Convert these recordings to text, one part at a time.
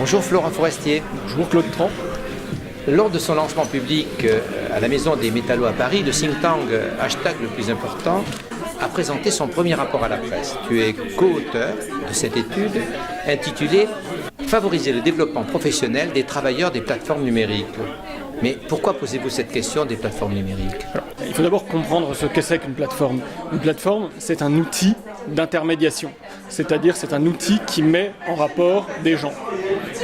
Bonjour Florent Forestier. Bonjour Claude Tran. Lors de son lancement public à la Maison des Métallos à Paris, le think tank Hashtag le plus important a présenté son premier rapport à la presse. Tu es co-auteur de cette étude intitulée « Favoriser le développement professionnel des travailleurs des plateformes numériques ». Mais pourquoi posez-vous cette question des plateformes numériques ? Alors, il faut d'abord comprendre ce que c'est qu'une plateforme. Une plateforme, c'est un outil d'intermédiation, c'est-à-dire c'est un outil qui met en rapport des gens.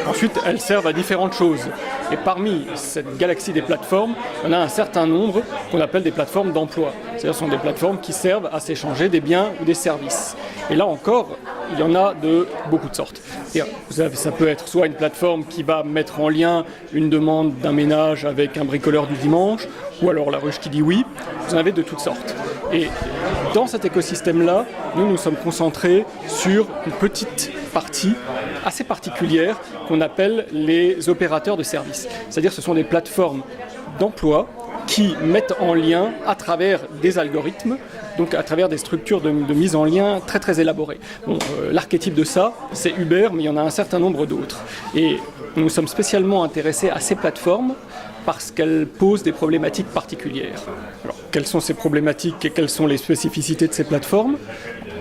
Ensuite, elles servent à différentes choses. Et parmi cette galaxie des plateformes, on a un certain nombre qu'on appelle des plateformes d'emploi. C'est-à-dire ce sont des plateformes qui servent à s'échanger des biens ou des services. Et là encore, il y en a de beaucoup de sortes. Ça peut être soit une plateforme qui va mettre en lien une demande d'un ménage avec un bricoleur du dimanche, ou alors la ruche qui dit oui. Vous en avez de toutes sortes. Et dans cet écosystème-là, nous sommes concentrés sur une petite partie assez particulière qu'on appelle les opérateurs de services. C'est-à-dire que ce sont des plateformes d'emploi qui mettent en lien à travers des algorithmes, donc à travers des structures de mise en lien très très élaborées. L'archétype de ça, c'est Uber, mais il y en a un certain nombre d'autres. Et nous sommes spécialement intéressés à ces plateformes parce qu'elles posent des problématiques particulières. Alors, quelles sont ces problématiques et quelles sont les spécificités de ces plateformes ?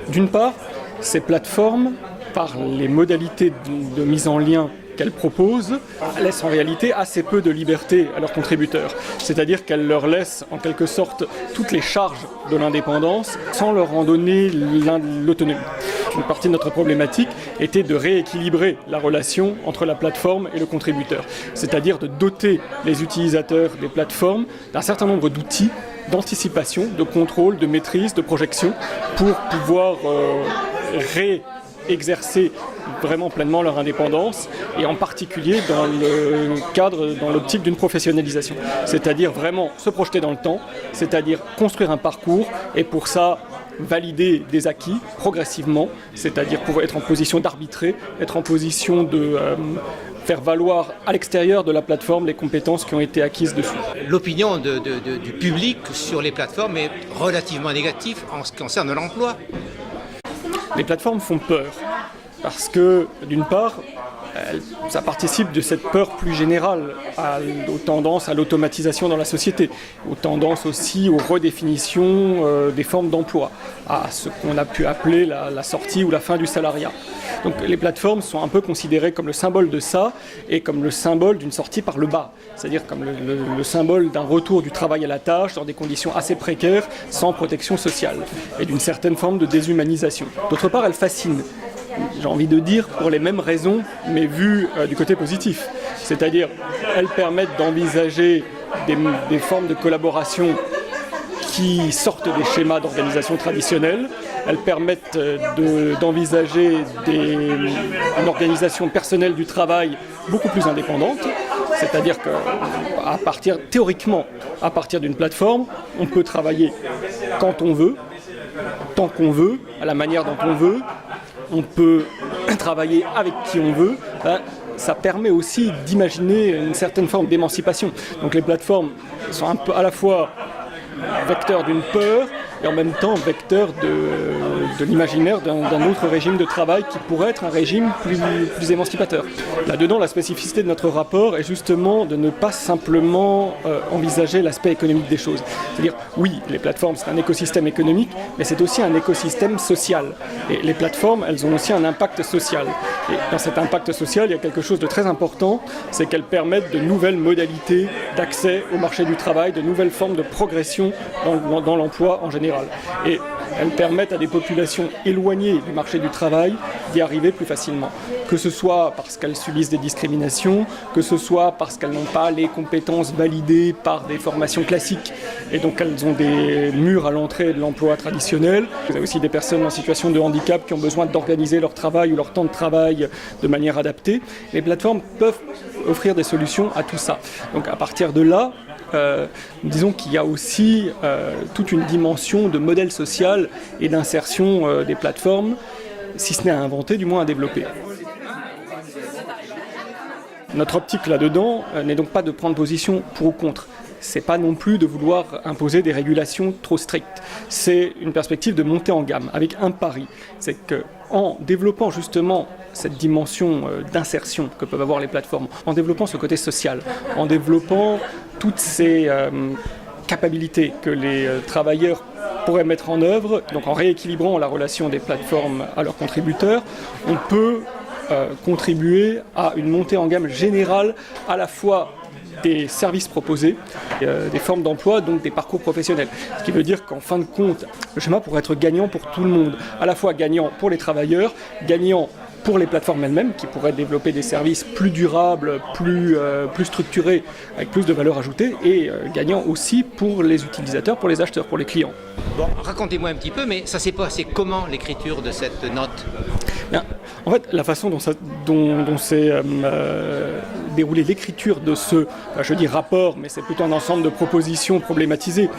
D'une part, ces plateformes, par les modalités de mise en lien qu'elles proposent, laissent en réalité assez peu de liberté à leurs contributeurs. C'est-à-dire qu'elles leur laissent en quelque sorte toutes les charges de l'indépendance sans leur en donner l'autonomie. Une partie de notre problématique était de rééquilibrer la relation entre la plateforme et le contributeur. C'est-à-dire de doter les utilisateurs des plateformes d'un certain nombre d'outils d'anticipation, de contrôle, de maîtrise, de projection pour pouvoir exercer vraiment pleinement leur indépendance et en particulier dans le cadre, dans l'optique d'une professionnalisation. C'est-à-dire vraiment se projeter dans le temps, c'est-à-dire construire un parcours et pour ça valider des acquis progressivement, c'est-à-dire pour être en position d'arbitrer, être en position de faire valoir à l'extérieur de la plateforme les compétences qui ont été acquises dessus. L'opinion du public sur les plateformes est relativement négative en ce qui concerne l'emploi. Les plateformes font peur parce que, d'une part, ça participe de cette peur plus générale aux tendances à l'automatisation dans la société, aux tendances aussi aux redéfinitions des formes d'emploi, à ce qu'on a pu appeler la sortie ou la fin du salariat. Donc les plateformes sont un peu considérées comme le symbole de ça et comme le symbole d'une sortie par le bas, c'est-à-dire comme le symbole d'un retour du travail à la tâche dans des conditions assez précaires, sans protection sociale et d'une certaine forme de déshumanisation. D'autre part, elles fascinent. J'ai envie de dire pour les mêmes raisons, mais vues du côté positif. C'est-à-dire, elles permettent d'envisager des formes de collaboration qui sortent des schémas d'organisation traditionnels. Elles permettent d'envisager une organisation personnelle du travail beaucoup plus indépendante. C'est-à-dire théoriquement, à partir d'une plateforme, on peut travailler quand on veut, tant qu'on veut, à la manière dont on veut. On peut travailler avec qui on veut. Ça permet aussi d'imaginer une certaine forme d'émancipation. Donc les plateformes sont un peu à la fois vecteurs d'une peur et en même temps vecteurs de l'imaginaire d'un autre régime de travail qui pourrait être un régime plus émancipateur. Là-dedans, la spécificité de notre rapport est justement de ne pas simplement envisager l'aspect économique des choses. C'est-à-dire, oui, les plateformes, c'est un écosystème économique, mais c'est aussi un écosystème social. Et les plateformes, elles ont aussi un impact social. Et dans cet impact social, il y a quelque chose de très important, c'est qu'elles permettent de nouvelles modalités d'accès au marché du travail, de nouvelles formes de progression dans l'emploi en général. Et elles permettent à des populations éloignées du marché du travail d'y arriver plus facilement. Que ce soit parce qu'elles subissent des discriminations, que ce soit parce qu'elles n'ont pas les compétences validées par des formations classiques et donc elles ont des murs à l'entrée de l'emploi traditionnel. Vous avez aussi des personnes en situation de handicap qui ont besoin d'organiser leur travail ou leur temps de travail de manière adaptée. Les plateformes peuvent offrir des solutions à tout ça. Donc à partir de là, disons qu'il y a aussi toute une dimension de modèle social et d'insertion des plateformes, si ce n'est à inventer, du moins à développer. Notre optique là-dedans n'est donc pas de prendre position pour ou contre, c'est pas non plus de vouloir imposer des régulations trop strictes. C'est une perspective de monter en gamme, avec un pari. C'est qu'en développant justement cette dimension d'insertion que peuvent avoir les plateformes, en développant ce côté social, en développant toutes ces capacités que les travailleurs pourraient mettre en œuvre, donc en rééquilibrant la relation des plateformes à leurs contributeurs, on peut contribuer à une montée en gamme générale à la fois des services proposés, des formes d'emploi, donc des parcours professionnels. Ce qui veut dire qu'en fin de compte, le schéma pourrait être gagnant pour tout le monde, à la fois gagnant pour les travailleurs, gagnant pour les plateformes elles-mêmes, qui pourraient développer des services plus durables, plus structurés, avec plus de valeur ajoutée, et gagnant aussi pour les utilisateurs, pour les acheteurs, pour les clients. Bon, racontez-moi un petit peu, mais ça s'est passé comment l'écriture de cette note ? Bien, en fait, la façon dont s'est déroulée l'écriture de ce, je dis rapport, mais c'est plutôt un ensemble de propositions problématisées,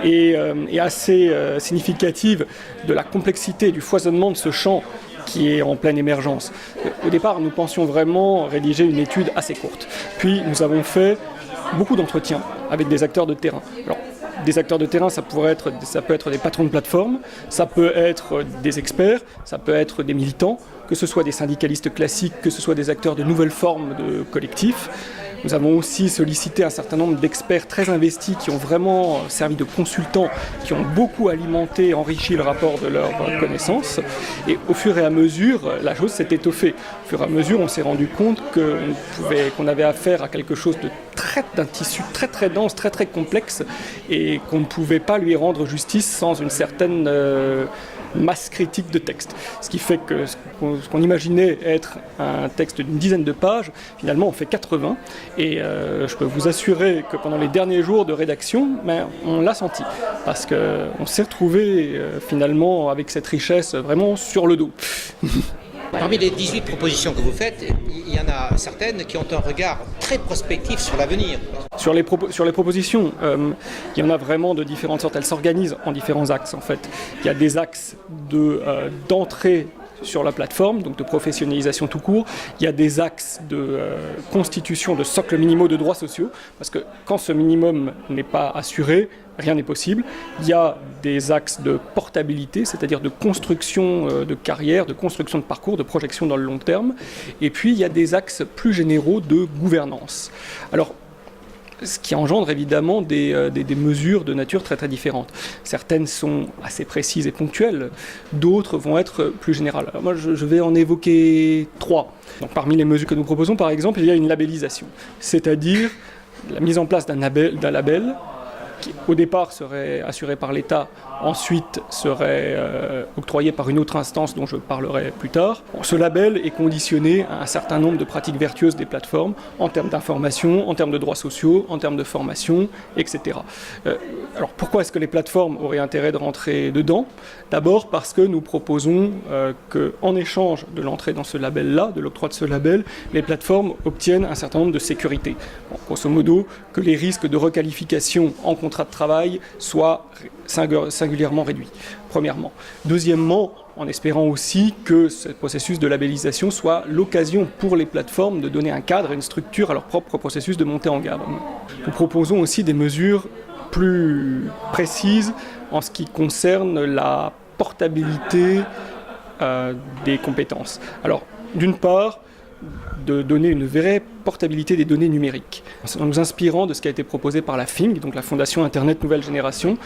est assez significative de la complexité, du foisonnement de ce champ qui est en pleine émergence. Au départ, nous pensions vraiment rédiger une étude assez courte. Puis, nous avons fait beaucoup d'entretiens avec des acteurs de terrain. Alors, des acteurs de terrain, ça peut être des patrons de plateforme, ça peut être des experts, ça peut être des militants, que ce soit des syndicalistes classiques, que ce soit des acteurs de nouvelles formes de collectifs. Nous avons aussi sollicité un certain nombre d'experts très investis qui ont vraiment servi de consultants, qui ont beaucoup alimenté, enrichi le rapport de leurs connaissances. Et au fur et à mesure, la chose s'est étoffée. Au fur et à mesure, on s'est rendu compte qu'on avait affaire à quelque chose d'un tissu très très dense, très très complexe, et qu'on ne pouvait pas lui rendre justice sans une certaine masse critique de texte. Ce qui fait que ce qu'on imaginait être un texte d'une dizaine de pages, finalement on fait 80. Et je peux vous assurer que pendant les derniers jours de rédaction, on l'a senti. Parce qu'on s'est retrouvé finalement avec cette richesse vraiment sur le dos. Parmi les 18 propositions que vous faites, il y en a certaines qui ont un regard très prospectif sur l'avenir. Sur les propositions, il y en a vraiment de différentes sortes. Elles s'organisent en différents axes en fait. Il y a des axes d'entrée sur la plateforme, donc de professionnalisation tout court. Il y a des axes de constitution de socles minimaux de droits sociaux, parce que quand ce minimum n'est pas assuré, rien n'est possible. Il y a des axes de portabilité, c'est-à-dire de construction de carrière, de construction de parcours, de projection dans le long terme. Et puis il y a des axes plus généraux de gouvernance. Alors, ce qui engendre évidemment des mesures de nature très très différentes. Certaines sont assez précises et ponctuelles, d'autres vont être plus générales. Alors moi je vais en évoquer 3. Donc, parmi les mesures que nous proposons, par exemple, il y a une labellisation, c'est-à-dire la mise en place d'un label qui au départ serait assuré par l'État, ensuite serait octroyé par une autre instance dont je parlerai plus tard. Bon, ce label est conditionné à un certain nombre de pratiques vertueuses des plateformes en termes d'information, en termes de droits sociaux, en termes de formation, etc. Alors pourquoi est-ce que les plateformes auraient intérêt de rentrer dedans ? D'abord parce que nous proposons qu'en échange de l'entrée dans ce label-là, de l'octroi de ce label, les plateformes obtiennent un certain nombre de sécurités. Bon, grosso modo, que les risques de requalification en contrat de travail soient singulièrement réduits, premièrement. Deuxièmement, en espérant aussi que ce processus de labellisation soit l'occasion pour les plateformes de donner un cadre et une structure à leur propre processus de montée en gamme. Nous proposons aussi des mesures plus précises en ce qui concerne la portabilité des compétences. Alors, d'une part, de donner une vraie portabilité des données numériques, en nous inspirant de ce qui a été proposé par la FING, donc la Fondation Internet Nouvelle Génération,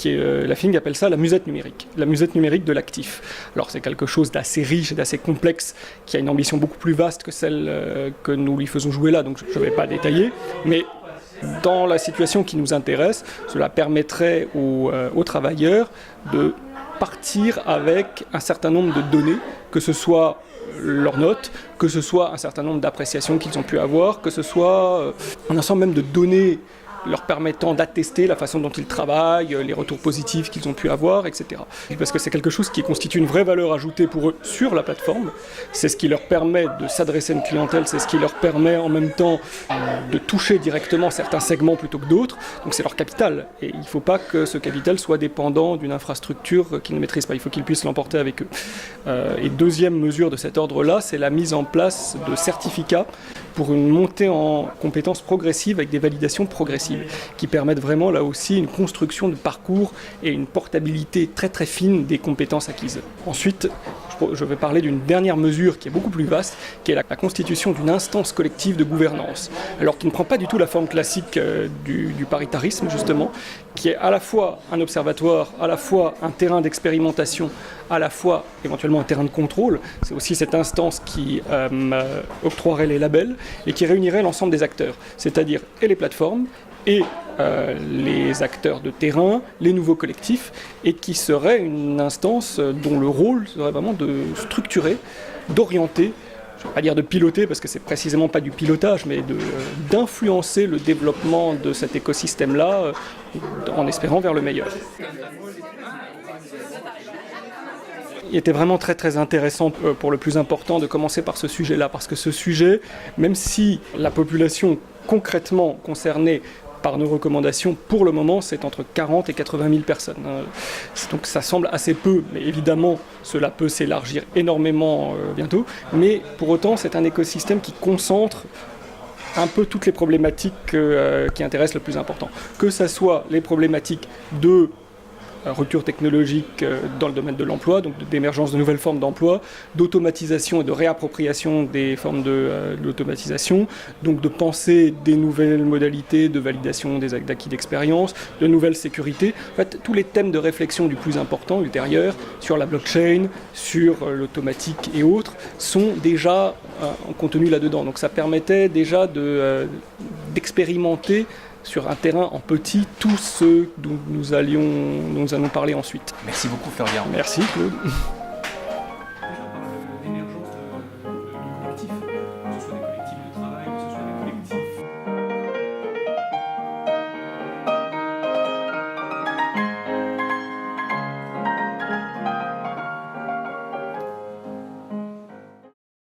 la FING appelle ça la musette numérique de l'actif. Alors c'est quelque chose d'assez riche et d'assez complexe, qui a une ambition beaucoup plus vaste que celle que nous lui faisons jouer là, donc je ne vais pas détailler, mais dans la situation qui nous intéresse, cela permettrait aux travailleurs de partir avec un certain nombre de données, que ce soit leurs notes, que ce soit un certain nombre d'appréciations qu'ils ont pu avoir, que ce soit un ensemble même de données leur permettant d'attester la façon dont ils travaillent, les retours positifs qu'ils ont pu avoir, etc. Parce que c'est quelque chose qui constitue une vraie valeur ajoutée pour eux sur la plateforme. C'est ce qui leur permet de s'adresser à une clientèle, c'est ce qui leur permet en même temps de toucher directement certains segments plutôt que d'autres. Donc c'est leur capital. Et il ne faut pas que ce capital soit dépendant d'une infrastructure qu'ils ne maîtrisent pas. Il faut qu'ils puissent l'emporter avec eux. Et deuxième mesure de cet ordre-là, c'est la mise en place de certificats pour une montée en compétences progressives avec des validations progressives. accessibles, qui permettent vraiment là aussi une construction de parcours et une portabilité très très fine des compétences acquises. Ensuite, je vais parler d'une dernière mesure qui est beaucoup plus vaste, qui est la constitution d'une instance collective de gouvernance. Alors qui ne prend pas du tout la forme classique du paritarisme justement, qui est à la fois un observatoire, à la fois un terrain d'expérimentation, à la fois éventuellement un terrain de contrôle. C'est aussi cette instance qui octroierait les labels et qui réunirait l'ensemble des acteurs, c'est-à-dire et les plateformes, et les acteurs de terrain, les nouveaux collectifs, et qui serait une instance dont le rôle serait vraiment de structurer, d'orienter, je ne vais pas dire de piloter parce que c'est précisément pas du pilotage, mais d'influencer le développement de cet écosystème-là en espérant vers le meilleur. Il était vraiment très très intéressant pour le plus important de commencer par ce sujet-là, parce que ce sujet, même si la population concrètement concernée par nos recommandations, pour le moment, c'est entre 40 et 80 000 personnes. Donc ça semble assez peu, mais évidemment, cela peut s'élargir énormément bientôt. Mais pour autant, c'est un écosystème qui concentre un peu toutes les problématiques qui intéressent le plus important. Que ce soit les problématiques de rupture technologique dans le domaine de l'emploi, donc d'émergence de nouvelles formes d'emploi, d'automatisation et de réappropriation des formes de l'automatisation, donc de penser des nouvelles modalités de validation des acquis d'expérience, de nouvelles sécurités. En fait, tous les thèmes de réflexion du plus important, ultérieur, sur la blockchain, sur l'automatique et autres, sont déjà contenus là-dedans. Donc ça permettait déjà d'expérimenter sur un terrain en petit tout ce dont nous allons parler ensuite. Merci beaucoup Florian. Merci Claude.